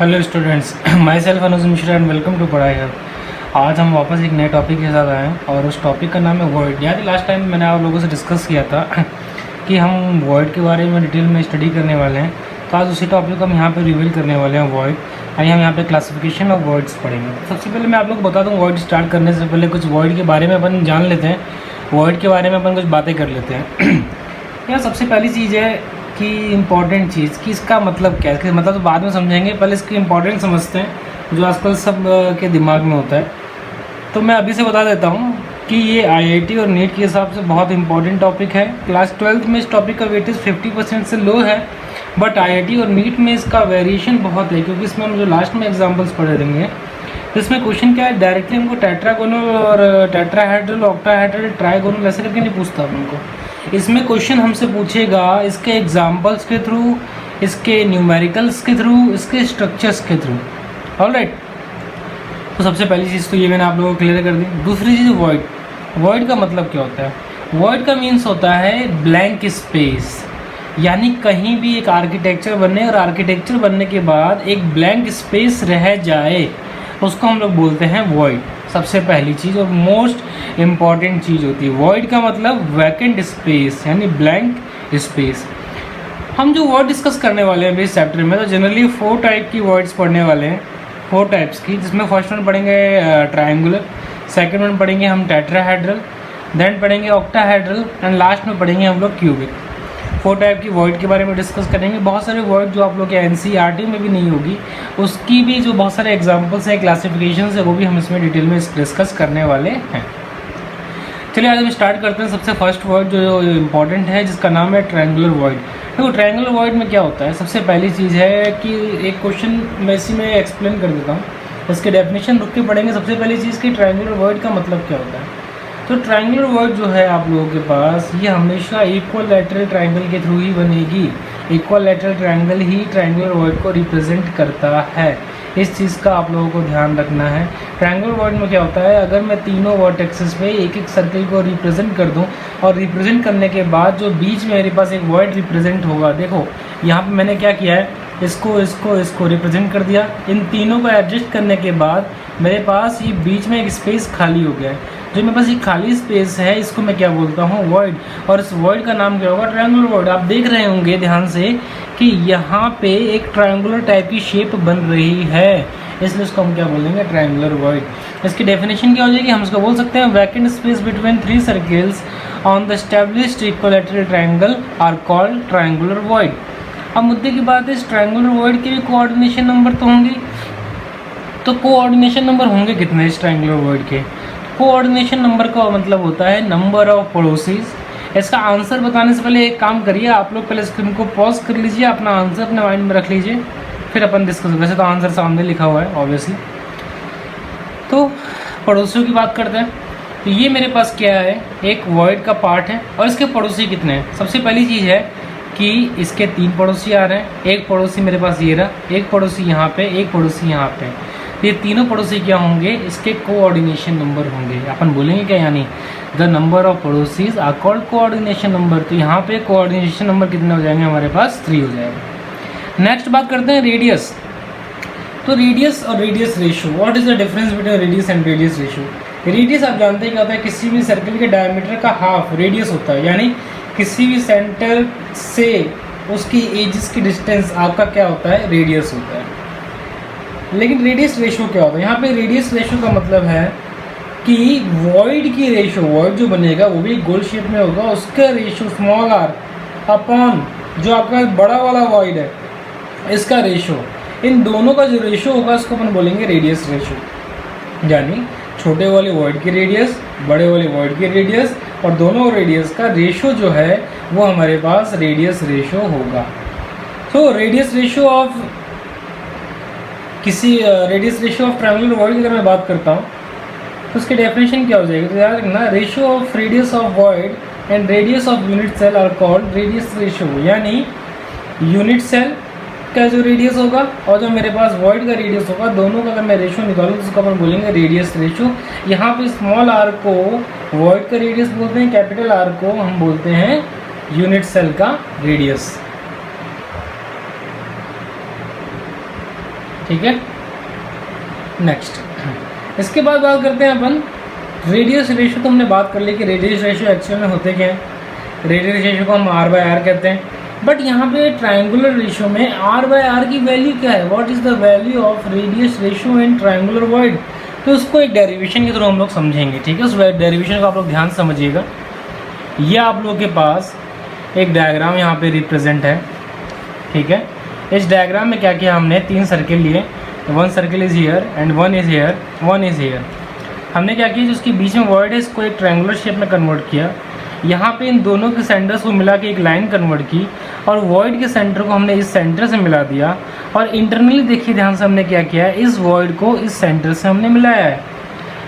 Hello students, myself Anuj Mishra and welcome to Padhai hub. आज हम वापस एक नए टॉपिक के साथ आए हैं और उस टॉपिक का नाम है वर्ड। याद है लास्ट टाइम मैंने आप लोगों से डिस्कस किया था कि हम वर्ड के बारे में डिटेल में स्टडी करने वाले हैं। तो आज उसी टॉपिक को हम यहाँ पे रिवील करने वाले हैं, वर्ड। आइए हम यहाँ पे क्लासिफिकेशन ऑफ वर्ड्स पढ़ेंगे। सबसे पहले मैं आप लोग को बता दूँ, वर्ड स्टार्ट करने से पहले कुछ वर्ड के बारे में अपन जान लेते हैं, वर्ड के बारे में अपन कुछ बातें कर लेते हैं। यहाँ सबसे पहली चीज़ है कि इम्पॉर्टेंट चीज़ कि इसका मतलब क्या है। इसका मतलब तो बाद में समझेंगे, पहले इसकी इम्पॉर्टेंट समझते हैं जो आजकल सब के दिमाग में होता है। तो मैं अभी से बता देता हूँ कि ये आईआईटी और नीट के हिसाब से बहुत इंपॉर्टेंट टॉपिक है। क्लास 12th में इस टॉपिक का वेटेज 50% से लो है, बट आईआईटी और नीट में इसका वेरिएशन बहुत है, क्योंकि इसमें हम जो लास्ट में एग्जाम्पल्स पढ़े देंगे इसमें क्वेश्चन क्या है, डायरेक्टली हमको टेट्रागोनल और टेट्राहेड्रल, ऑक्टाहेड्रल, ट्राइगोनल ऐसे करके नहीं पूछता हमको। इसमें क्वेश्चन हमसे पूछेगा इसके एग्जाम्पल्स के थ्रू, इसके न्यूमेरिकल्स के थ्रू, इसके स्ट्रक्चर्स के थ्रू। ऑलराइट, तो सबसे पहली चीज़ तो ये मैंने आप लोगों को क्लियर कर दी। दूसरी चीज़ वर्ड। वर्ड का मतलब क्या होता है? वर्ड का मीन्स होता है ब्लैंक स्पेस, यानी कहीं भी एक आर्किटेक्चर बने और आर्किटेक्चर बनने के बाद एक ब्लैंक स्पेस रह जाए, उसको हम लोग बोलते हैं वर्ड। सबसे पहली चीज़ और मोस्ट इम्पॉर्टेंट चीज़ होती है वर्ड का मतलब वैकेंट स्पेस, यानी ब्लैंक स्पेस। हम जो वर्ड डिस्कस करने वाले हैं इस चैप्टर में, तो जनरली 4 टाइप की वर्ड्स पढ़ने वाले हैं, 4 टाइप्स की, जिसमें फर्स्ट वन पढ़ेंगे ट्रायंगुलर, सेकंड वन पढ़ेंगे हम टेट्राहेड्रल, देन पढ़ेंगे ऑक्टाहेड्रल एंड लास्ट में पढ़ेंगे हम लोग क्यूबिक। 4 टाइप की वर्ड के बारे में डिस्कस करेंगे। बहुत सारे वर्ड जो आप लोग के एनसीईआरटी में भी नहीं होगी, उसकी भी जो बहुत सारे एग्जांपल्स हैं, क्लासिफिकेशन है, वो भी हम इसमें डिटेल में डिस्कस करने वाले हैं। चलिए आज हम स्टार्ट करते हैं। सबसे फर्स्ट वर्ड जो इम्पॉर्टेंट है, जिसका नाम है ट्रायंगुलर वर्ड। देखो ट्रायंगुलर वर्ड में क्या होता है, सबसे पहली चीज़ है कि एक क्वेश्चन मैं इसी में एक्सप्लेन कर देता हूँ, इसके डेफिनेशन रुक के पढ़ेंगे। सबसे पहली चीज़ कि ट्रायंगुलर वर्ड का मतलब क्या होता है। तो ट्रायंगुलर वर्ड जो है आप लोगों के पास, ये हमेशा इक्वल लैटरल ट्रायंगल के थ्रू ही बनेगी। इक्वल लैटरल ट्रायंगल ही ट्रायंगुलर वर्ड को रिप्रेजेंट करता है। इस चीज़ का आप लोगों को ध्यान रखना है। ट्रायंगुलर वर्ड में क्या होता है, अगर मैं तीनों वर्टेक्सेस पे एक एक सर्कल को रिप्रेजेंट कर दूं और रिप्रेजेंट करने के बाद जो बीच में मेरे पास एक वर्ड रिप्रेजेंट होगा, देखो यहाँ पे मैंने क्या किया है, इसको रिप्रेजेंट कर दिया। इन तीनों को एडजस्ट करने के बाद मेरे पास ये बीच में एक स्पेस खाली हो गया है। जो मेरे पास ये खाली स्पेस है, इसको मैं क्या बोलता हूँ, वर्ड। और इस वर्ड का नाम क्या होगा, ट्रायंगुलर वर्ड। आप देख रहे होंगे ध्यान से कि यहाँ पे एक ट्रायंगुलर टाइप की शेप बन रही है, इसलिए इसको हम क्या बोलेंगे, ट्रायंगुलर वर्ड। इसकी डेफिनेशन क्या हो जाएगी, हम इसको बोल सकते हैं vacant space between 3 circles on the established equilateral triangle are called triangular void. अब मुद्दे की बात है, इस ट्रायंगुलर वर्ड के भी कोऑर्डिनेशन नंबर तो होंगे। तो कोऑर्डिनेशन नंबर होंगे कितने इस ट्रायंगुलर वर्ड के? कोऑर्डिनेशन नंबर का मतलब होता है नंबर ऑफ पड़ोसीज। इसका आंसर बताने से पहले एक काम करिए, आप लोग पहले स्क्रीन को पॉज कर लीजिए, अपना आंसर अपने माइंड में रख लीजिए, फिर अपन डिस्कस। वैसे तो आंसर सामने लिखा हुआ है ऑब्वियसली। तो पड़ोसियों की बात करते हैं। तो ये मेरे पास क्या है, एक वर्ड का पार्ट है और इसके पड़ोसी कितने हैं। सबसे पहली चीज़ है कि इसके 3 पड़ोसी आ रहे हैं। एक पड़ोसी मेरे पास ये रहा, एक पड़ोसी यहाँ पे, एक पड़ोसी यहाँ पे। ये तीनों पड़ोसी क्या होंगे, इसके कोऑर्डिनेशन नंबर होंगे। अपन बोलेंगे क्या, यानी द नंबर ऑफ पड़ोसीज आर कॉल्ड कोऑर्डिनेशन नंबर। तो यहाँ पे कोऑर्डिनेशन नंबर कितने हो जाएंगे, हमारे पास 3 हो जाएगा। नेक्स्ट बात करते हैं रेडियस। तो रेडियस और radius ratio, what is the difference between radius and radius ratio. Radius आप जानते हैं क्या होता है, किसी भी सर्कल के डायमीटर का हाफ रेडियस होता है, यानी किसी भी सेंटर से उसकी एजिस की डिस्टेंस आपका क्या होता है, रेडियस होता है। लेकिन रेडियस रेशियो क्या होता है, यहाँ पे रेडियस रेशियो का मतलब है कि वॉइड की रेशियो, वॉइड जो बनेगा वो भी गोल शेप में होगा, उसका रेशियो स्मॉल आर अपॉन जो आपका बड़ा वाला वॉइड है इसका रेशियो, इन दोनों का जो रेशियो होगा उसको अपन बोलेंगे रेडियस रेशियो। यानी छोटे वाले वॉइड की रेडियस, बड़े वाले वॉइड की रेडियस, और दोनों रेडियस का रेशियो जो है वो हमारे पास रेडियस रेशियो होगा। तो radius ratio of radius ratio of triangular word की अगर मैं बात करता हूँ तो उसकी डेफिनेशन क्या हो जाएगी, तो याद रखना, ratio of radius of void and radius of unit cell are called radius ratio. यानी यूनिट सेल का जो रेडियस होगा और जो मेरे पास वर्ड का रेडियस होगा, दोनों का अगर मैं रेशियो निकालूँ तो उसको अपन बोलेंगे रेडियस रेशियो। यहाँ पे स्मॉल आर को वर्ड का रेडियस बोलते हैं, कैपिटल आर को हम बोलते हैं यूनिट सेल का रेडियस। ठीक है। नेक्स्ट इसके बाद बात करते हैं अपन रेडियस रेशियो। तो हमने बात कर ली कि रेडियस रेशियो एक्चुअल में होते क्या है। रेडियस रेशियो को हम r/r कहते हैं, बट यहाँ पे ट्रायंगुलर रेशियो में r/r की वैल्यू क्या है, what is the value of radius ratio in triangular void. तो उसको एक डेरिवेशन के थ्रू हम लोग समझेंगे, ठीक है। उस डेरिवेशन को आप लोग ध्यान से समझिएगा। ये आप लोगों के पास एक डायग्राम यहाँ पे रिप्रेजेंट है, ठीक है। इस डायग्राम में क्या किया हमने, 3 सर्किल लिए, 1 circle is here and 1 is here, 1 is here. हमने क्या किया, जो उसके बीच में वॉइड है इसको एक ट्रायंगुलर शेप में कन्वर्ट किया। यहाँ पे इन दोनों के सेंटर्स को मिला के एक लाइन कन्वर्ट की और वॉइड के सेंटर को हमने इस सेंटर से मिला दिया। और इंटरनली देखिए ध्यान से हमने क्या किया है, इस वॉइड को इस सेंटर से हमने मिलाया है।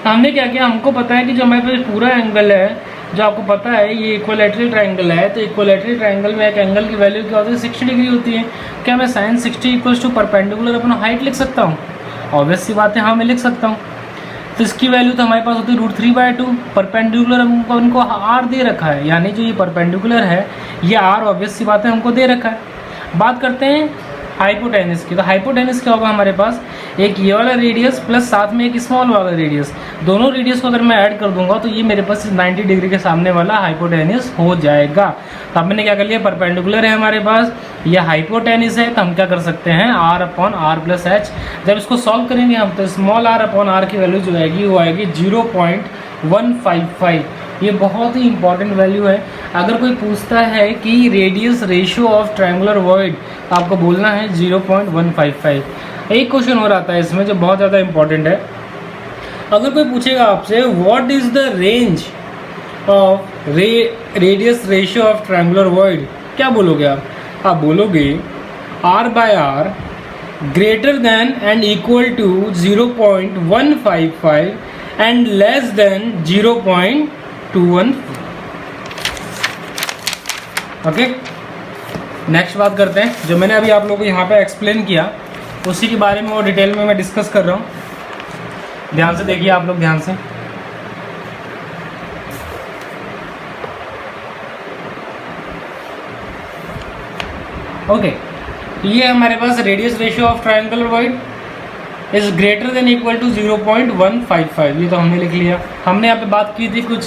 हमने क्या किया, हमको पता है कि जो हमारे पास पूरा एंगल है, जो आपको पता है ये इक्विलैटरल ट्रायंगल है, तो इक्विलैटरल ट्रायंगल में एक एंगल की वैल्यू क्या होती है, 60 डिग्री होती है। क्या मैं sin 60 = परपेंडिकुलर अपना हाइट लिख सकता हूँ? ऑब्वियस सी बात है, हाँ मैं लिख सकता हूँ। तो इसकी वैल्यू तो हमारे पास होती है √3/2। परपेंडिकुलर हमको उनको r दे रखा है, यानी जो ये परपेंडिकुलर है ये r ऑब्वियस सी बात है हमको दे रखा है। बात करते हैं हाइपोटेनस की। तो हाइपोटेनस क्या होगा हमारे पास, एक ये वाला रेडियस प्लस साथ में एक स्मॉल वाला रेडियस, दोनों रेडियस को अगर मैं ऐड कर दूंगा तो ये मेरे पास 90 डिग्री के सामने वाला हाइपोटेनस हो जाएगा। तो अब मैंने क्या कर लिया, परपेंडिकुलर है हमारे पास, ये हाइपोटेनस है, तो हम क्या कर सकते हैं r/r+h। जब इसको सॉल्व करेंगे हम तो स्मॉल r/r की वैल्यू जो आएगी वो आएगी 0.155। ये बहुत ही इंपॉर्टेंट वैल्यू है। अगर कोई पूछता है कि radius ratio of triangular void, तो आपको बोलना है 0.155। एक क्वेश्चन और आता है इसमें जो बहुत ज़्यादा इंपॉर्टेंट है। अगर कोई पूछेगा आपसे what is the range of radius ratio of triangular void, क्या बोलोगे आप बोलोगे r/r greater than and equal to 0.155 and less than 0.21। Okay, next बात करते हैं। जो मैंने अभी आप लोगों को यहाँ पे एक्सप्लेन किया उसी के बारे में और डिटेल में मैं डिस्कस कर रहा हूँ। ध्यान से देखिए आप लोग, ध्यान से। ओके, ये हमारे पास radius ratio of triangular void is greater than equal to 0.155। ये तो हमने लिख लिया। हमने यहाँ पे बात की थी कुछ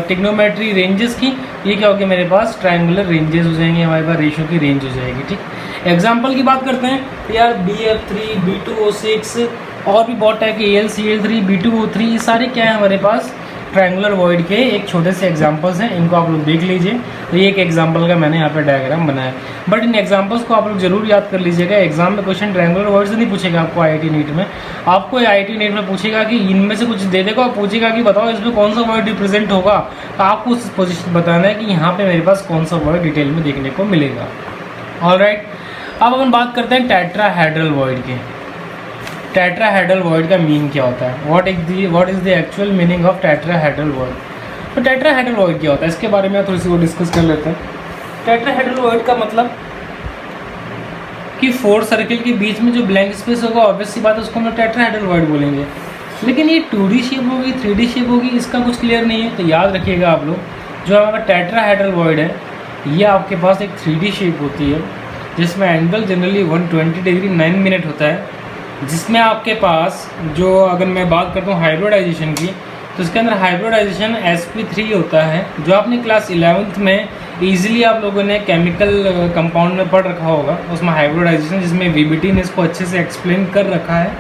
टिग्नोमेट्री रेंजेस की। ये क्या होगा, मेरे पास ट्रायंगुलर रेंजेस हो जाएंगे, हमारे पास रेशियो की रेंज हो जाएगी, ठीक। एग्जाम्पल की बात करते हैं तो यार BF3, B2O6 और भी बहुत टाइप के AlCl3, B2O3, ये सारे क्या है हमारे पास ट्रायंगुलर वॉइड के एक छोटे से एग्जांपल्स हैं। इनको आप लोग देख लीजिए। तो ये एक एग्जांपल का मैंने यहाँ पे डायग्राम बनाया है, बट इन एग्जांपल्स को आप लोग जरूर याद कर लीजिएगा। एग्जाम में क्वेश्चन ट्रायंगुलर वॉइड से नहीं पूछेगा आपको IIT नीट में। आपको IIT नीट में पूछेगा कि इनमें से कुछ दे देगा और पूछेगा कि बताओ इसमें कौन सा वर्ड रिप्रेजेंट होगा। तो आपको उस पोजिशन बताना है कि यहाँ पर मेरे पास कौन सा वर्ड डिटेल में देखने को मिलेगा। ऑलराइट, अब अपन बात करते हैं टेट्राहेड्रल वॉइड के। टेट्राहेड्रल वॉइड का मीन क्या होता है, what is the actual meaning of tetrahedral void. तो टेट्राहेड्रल वॉइड क्या होता है, इसके बारे में थोड़ी सी वो डिस्कस कर लेते हैं। टेट्राहेड्रल वॉइड का मतलब कि 4 सर्किल के बीच में जो ब्लैंक स्पेस होगा, ऑब्वियस सी बात है उसको हम टेट्राहेड्रल वॉइड बोलेंगे। लेकिन ये 2D शेप होगी, 3D शेप होगी, इसका कुछ क्लियर नहीं है। तो याद रखिएगा आप लोग, जो हमारा टेट्राहेड्रल वॉइड है ये आपके पास एक 3D शेप होती है जिसमें एंगल जनरली 120 डिग्री 9 मिनट होता है, जिसमें आपके पास जो, अगर मैं बात करता हूँ हाइब्रिडाइजेशन की, तो इसके अंदर हाइब्रिडाइजेशन sp3 होता है, जो आपने क्लास 11th में इजीली आप लोगों ने केमिकल कंपाउंड में पढ़ रखा होगा। उसमें हाइब्रिडाइजेशन, जिसमें VBT ने इसको अच्छे से एक्सप्लेन कर रखा है,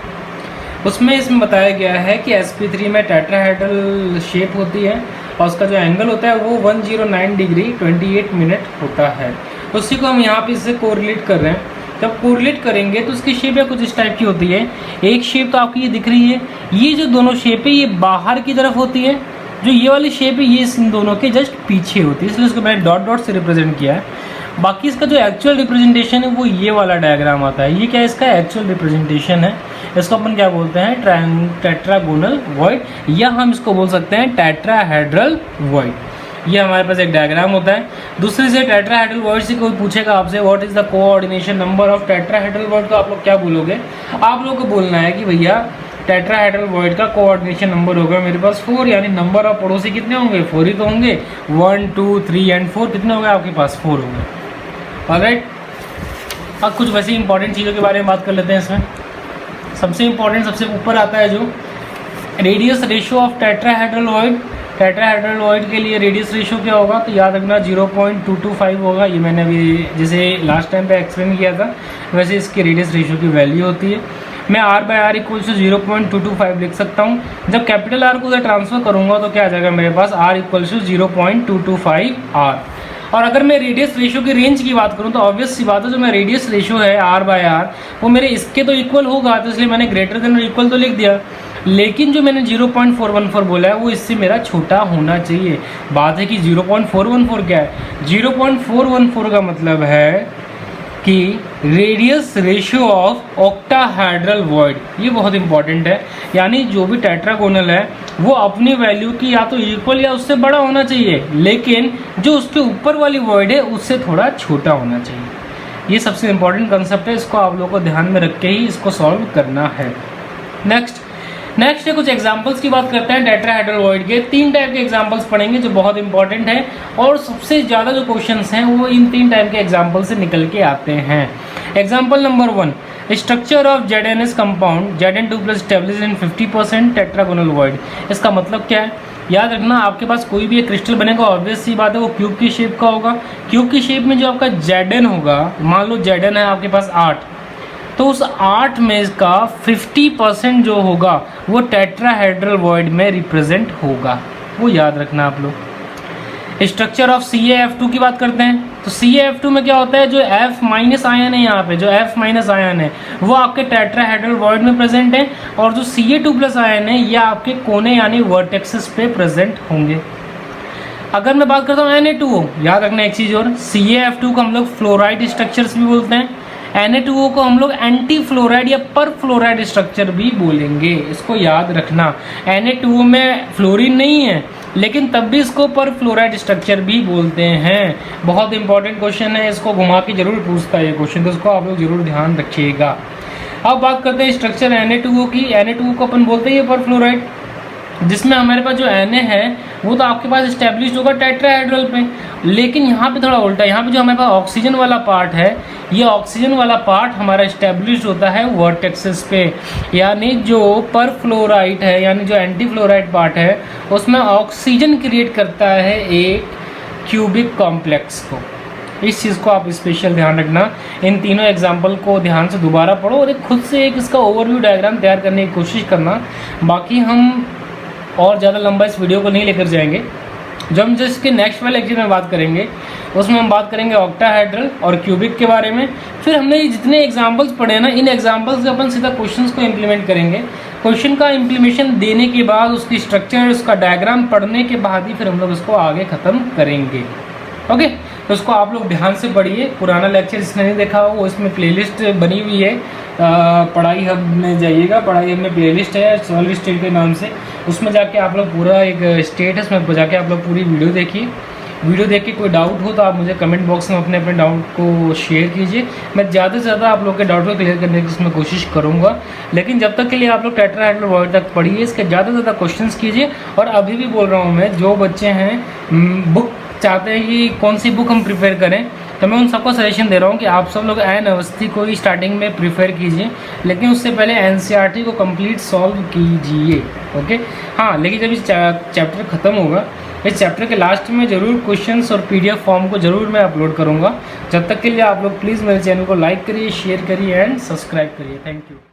उसमें इसमें बताया गया है कि sp3 में टेट्राहेड्रल शेप होती है और उसका जो एंगल होता है वो 109 डिग्री 28 मिनट होता है। उसी को हम यहाँ पे इससे कोरिलेट कर रहे हैं। जब कोरिलेट करेंगे तो उसकी शेप कुछ इस टाइप की होती है। एक शेप तो आपकी ये दिख रही है, ये जो दोनों शेप है ये बाहर की तरफ होती है, जो ये वाली शेप है ये इन दोनों के जस्ट पीछे होती है, इसलिए उसको मैंने डॉट डॉट से रिप्रेजेंट किया है। बाकी इसका जो एक्चुअल रिप्रेजेंटेशन है वो ये वाला डायग्राम आता है। ये क्या है, इसका एक्चुअल रिप्रेजेंटेशन है। इसको अपन क्या बोलते हैं, टेट्रागोनल वॉइड, या हम इसको बोल सकते हैं टेट्राहेड्रल वॉइड। ये हमारे पास एक डायग्राम होता है। दूसरे से टेट्राहेड्रल वॉइड से कोई पूछेगा आपसे what is the coordination number of tetrahedral void, तो आप लोग क्या बोलोगे, आप लोगों को बोलना है कि भैया टेट्राहेड्रल वॉइड का कोऑर्डिनेशन नंबर होगा मेरे पास 4, यानी नंबर ऑफ पड़ोसी कितने होंगे, 4 ही तो होंगे। 1 2 3 एंड 4 कितने होंगे आपके पास, 4 होंगे। ऑलराइट, अब कुछ वैसी इंपॉर्टेंट चीज़ों के बारे में बात कर लेते हैं इसमें। सबसे इंपॉर्टेंट सबसे ऊपर आता है जो radius ratio of tetrahedral void. Tetrahedral void के लिए रेडियस रेशियो क्या होगा, तो याद रखना 0.225 होगा। ये मैंने अभी जैसे लास्ट टाइम पे एक्सप्लेन किया था वैसे इसकी रेडियस रेशियो की वैल्यू होती है। मैं r by r equal to 0.225 लिख सकता हूँ। जब कैपिटल आर को उधर ट्रांसफर करूँगा तो क्या आ जाएगा मेरे पास, आर इक्वल टू 0.225 आर। और अगर मैं रेडियस रेशियो की रेंज की बात करूँ तो ऑब्वियस सी बात है, जो मैं रेडियस रेशियो है आर बाय आर वो मेरे इसके तो इक्वल होगा, तो इसलिए मैंने ग्रेटर देन और इक्वल तो लिख दिया। लेकिन जो मैंने 0.414 बोला है वो इससे मेरा छोटा होना चाहिए। बात है कि 0.414 क्या है, 0.414 का मतलब है कि radius ratio of octahedral void. ये बहुत इंपॉर्टेंट है, यानी जो भी टेट्रागोनल है वो अपनी वैल्यू की या तो इक्वल या उससे बड़ा होना चाहिए, लेकिन जो उसके ऊपर वाली वॉइड है उससे थोड़ा छोटा होना चाहिए। ये सबसे इंपॉर्टेंट कंसेप्ट है, इसको आप लोगों को ध्यान में रख के ही इसको सॉल्व करना है। नेक्स्ट है कुछ एग्जांपल्स की बात करते हैं टेट्राहेड्रल वॉइड के। 3 टाइप के एग्जांपल्स पढ़ेंगे जो बहुत इंपॉर्टेंट है, और सबसे ज़्यादा जो क्वेश्चंस हैं वो इन 3 टाइप के एग्जांपल से निकल के आते हैं। Example number 1, structure of ZnS compound Zn2+ established in 50% tetragonal void. इसका मतलब क्या है, याद रखना आपके पास कोई भी एक क्रिस्टल बनेगा, ऑब्वियस सी बात है वो क्यूब की शेप का होगा। क्यूब की शेप में जो आपका Zn होगा, मान लो Zn है आपके पास 8, तो उस 8 में का 50% जो होगा वो टेट्राहेड्रल वॉइड में रिप्रेजेंट होगा, वो याद रखना आप लोग। स्ट्रक्चर ऑफ CaF2 की बात करते हैं, तो CaF2 में क्या होता है, जो F- आयन है यहाँ पे, जो F- आयन है वो आपके टेट्राहेड्रल वॉइड में प्रेजेंट है, और जो Ca2+ आयन है ये आपके कोने यानी वर्टेक्सेस पे प्रेजेंट होंगे। अगर मैं बात करता हूँ Na2O, याद रखना एक चीज़ और, CaF2 को हम लोग फ्लोराइड स्ट्रक्चर्स भी बोलते हैं, Na2O को हम लोग एंटी फ्लोराइड या पर फ्लोराइड स्ट्रक्चर भी बोलेंगे, इसको याद रखना। Na2O में फ्लोरीन नहीं है, लेकिन तब भी इसको पर फ्लोराइड स्ट्रक्चर भी बोलते हैं। बहुत इंपॉर्टेंट क्वेश्चन है, इसको घुमा के जरूर पूछता है ये क्वेश्चन, तो इसको आप लोग जरूर ध्यान रखिएगा। अब बात करते हैं स्ट्रक्चर Na2O की। Na2O को अपन बोलते हैं पर फ्लोराइड, जिसमें हमारे पास जो Na है वो तो आपके पास इस्टेब्लिश होगा टेट्राहेड्रल पे, लेकिन यहाँ पे थोड़ा उल्टा, यहाँ पे जो हमारे पास ऑक्सीजन वाला पार्ट है, ये ऑक्सीजन वाला पार्ट हमारा इस्टेब्लिश होता है वर्टेक्सेस पे, यानी जो पर फ्लोराइड है यानी जो एंटी फ्लोराइड पार्ट है उसमें ऑक्सीजन क्रिएट करता है एक क्यूबिक कॉम्प्लेक्स को। इस चीज़ को आप स्पेशल ध्यान रखना। इन तीनों एग्जाम्पल को ध्यान से दोबारा पढ़ो और एक खुद से एक इसका ओवरव्यू डायग्राम तैयार करने की कोशिश करना। बाकी हम और ज़्यादा लंबा इस वीडियो को नहीं लेकर जाएंगे। जो हम जिसके नेक्स्ट वाले लेक्चर में बात करेंगे उसमें हम बात करेंगे ऑक्टाहेड्रल और क्यूबिक के बारे में। फिर हमने ये जितने एग्जाम्पल्स पढ़े ना, इन एग्जाम्पल्स से अपन सीधा क्वेश्चंस को इम्प्लीमेंट करेंगे। क्वेश्चन का इम्प्लीमेशन देने के बाद उसकी स्ट्रक्चर, उसका डायग्राम पढ़ने के बाद ही फिर हम लोग इसको आगे ख़त्म करेंगे। ओके, तो उसको आप लोग ध्यान से पढ़िए। पुराना लेक्चर जिसने नहीं देखा हो वो इसमें प्लेलिस्ट बनी हुई है, पढ़ाई हब में जाइएगा, पढ़ाई हब में प्लेलिस्ट है सॉल्व स्टेट के नाम से, उसमें जाके आप लोग पूरा एक स्टेट है, उसमें जाके आप लोग पूरी वीडियो देखिए। वीडियो देख के कोई डाउट हो तो आप मुझे कमेंट बॉक्स में अपने अपने डाउट को शेयर कीजिए। मैं ज़्यादा से ज़्यादा आप लोग के डाउट को क्लियर करने की इसमें कोशिश करूँगा। लेकिन जब तक के लिए आप लोग टेट्राहेड्रल वॉइड तक पढ़िए, इसके ज़्यादा से ज़्यादा क्वेश्चंस कीजिए। और अभी भी बोल रहा हूँ मैं, जो बच्चे हैं बुक चाहते हैं कि कौन सी बुक हम प्रिपेयर करें, तो मैं उन सबको सजेशन दे रहा हूँ कि आप सब लोग एन अवस्थी को ही स्टार्टिंग में प्रिफेयर कीजिए, लेकिन उससे पहले NCERT को कंप्लीट सॉल्व कीजिए। ओके, हाँ, लेकिन जब इस चैप्टर ख़त्म होगा, इस चैप्टर के लास्ट में ज़रूर क्वेश्चंस और PDF फॉर्म को ज़रूर मैं अपलोड करूँगा। जब तक के लिए आप लोग प्लीज़ मेरे चैनल को लाइक करिए, शेयर करिए एंड सब्सक्राइब करिए। Thank you.